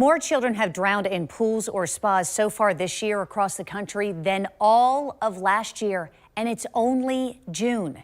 More children have drowned in pools or spas so far this year across the country than all of last year, and it's only June.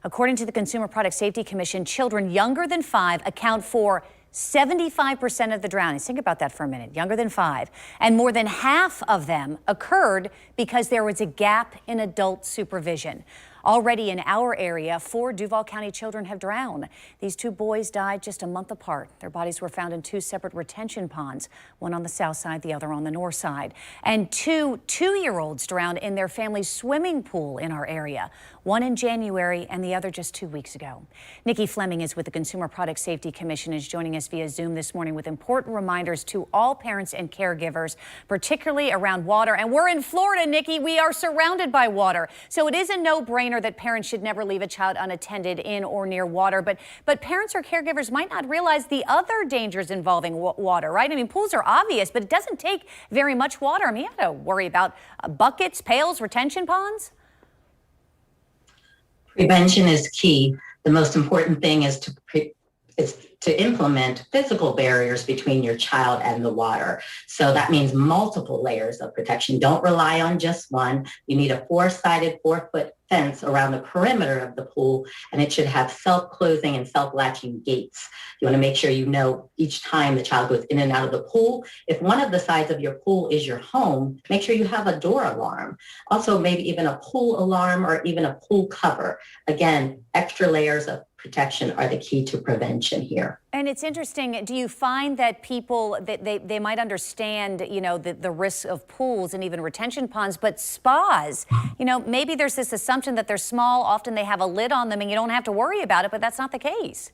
According to the Consumer Product Safety Commission, children younger than 5 account for 75% of the drownings. Think about that for a minute. Younger than 5. And more than half of them occurred because there was a gap in adult supervision. Already in our area, 4 Duval County children have drowned. These 2 boys died just a month apart. Their bodies were found in 2 separate retention ponds, one on the south side, the other on the north side. And 2 2-year-olds drowned in their family's swimming pool in our area, one in January and the other just 2 weeks ago. Nikki Fleming is with the Consumer Product Safety Commission, is joining us via Zoom this morning with important reminders to all parents and caregivers, particularly around water. And we're in Florida, Nikki. We are surrounded by water. So it is a no-brainer that parents should never leave a child unattended in or near water. But parents or caregivers might not realize the other dangers involving water, right? I mean, pools are obvious, but it doesn't take very much water. I mean, you have to worry about buckets, pails, retention ponds. Prevention is key. The most important thing is to implement physical barriers between your child and the water. So that means multiple layers of protection. Don't rely on just one. You need a 4-sided, 4-foot fence around the perimeter of the pool, and it should have self-closing and self-latching gates. You want to make sure you know each time the child goes in and out of the pool. If one of the sides of your pool is your home, make sure you have a door alarm. Also, maybe even a pool alarm or even a pool cover. Again, extra layers of protection are the key to prevention here. And it's interesting, do you find that people, they might understand, you know, the risks of pools and even retention ponds, but spas, you know, maybe there's this assumption that they're small, often they have a lid on them and you don't have to worry about it, but that's not the case.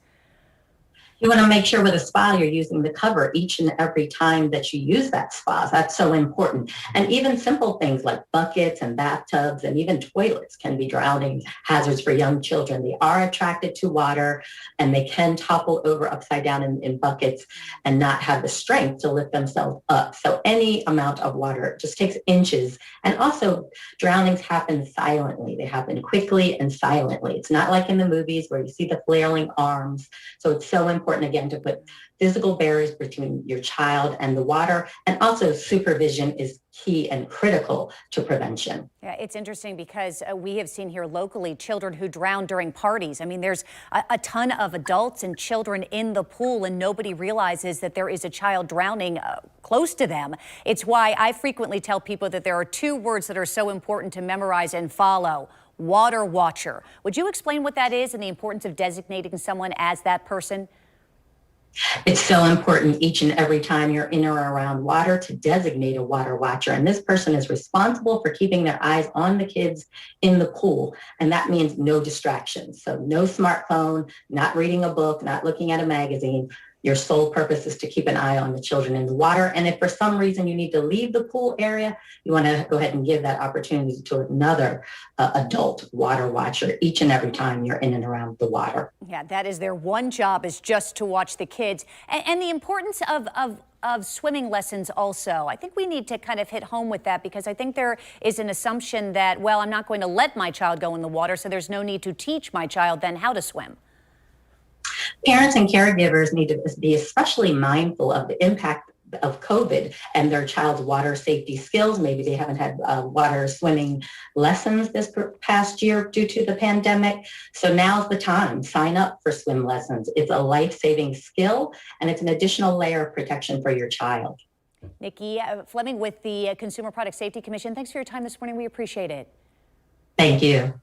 You want to make sure with a spa you're using the cover each and every time that you use that spa. That's so important. And even simple things like buckets and bathtubs and even toilets can be drowning hazards for young children. They are attracted to water and they can topple over upside down in buckets and not have the strength to lift themselves up. So any amount of water just takes inches. And also drownings happen silently. They happen quickly and silently. It's not like in the movies where you see the flailing arms. So it's so important again to put physical barriers between your child and the water, and also supervision is key and critical to prevention. Yeah, it's interesting because we have seen here locally children who drown during parties. I mean, there's a ton of adults and children in the pool and nobody realizes that there is a child drowning close to them. It's why I frequently tell people that there are 2 words that are so important to memorize and follow. Water watcher. Would you explain what that is and the importance of designating someone as that person? It's so important each and every time you're in or around water to designate a water watcher. And this person is responsible for keeping their eyes on the kids in the pool. And that means no distractions. So no smartphone, not reading a book, not looking at a magazine. Your sole purpose is to keep an eye on the children in the water. And if for some reason you need to leave the pool area, you want to go ahead and give that opportunity to another adult water watcher each and every time you're in and around the water. Yeah, that is their one job, is just to watch the kids. And the importance of swimming lessons also. I think we need to kind of hit home with that because I think there is an assumption that, well, I'm not going to let my child go in the water, so there's no need to teach my child then how to swim. Parents and caregivers need to be especially mindful of the impact of COVID and their child's water safety skills. Maybe they haven't had water swimming lessons this past year due to the pandemic. So now's the time. Sign up for swim lessons. It's a life-saving skill and it's an additional layer of protection for your child. Nikki Fleming with the Consumer Product Safety Commission. Thanks for your time this morning. We appreciate it. Thank you.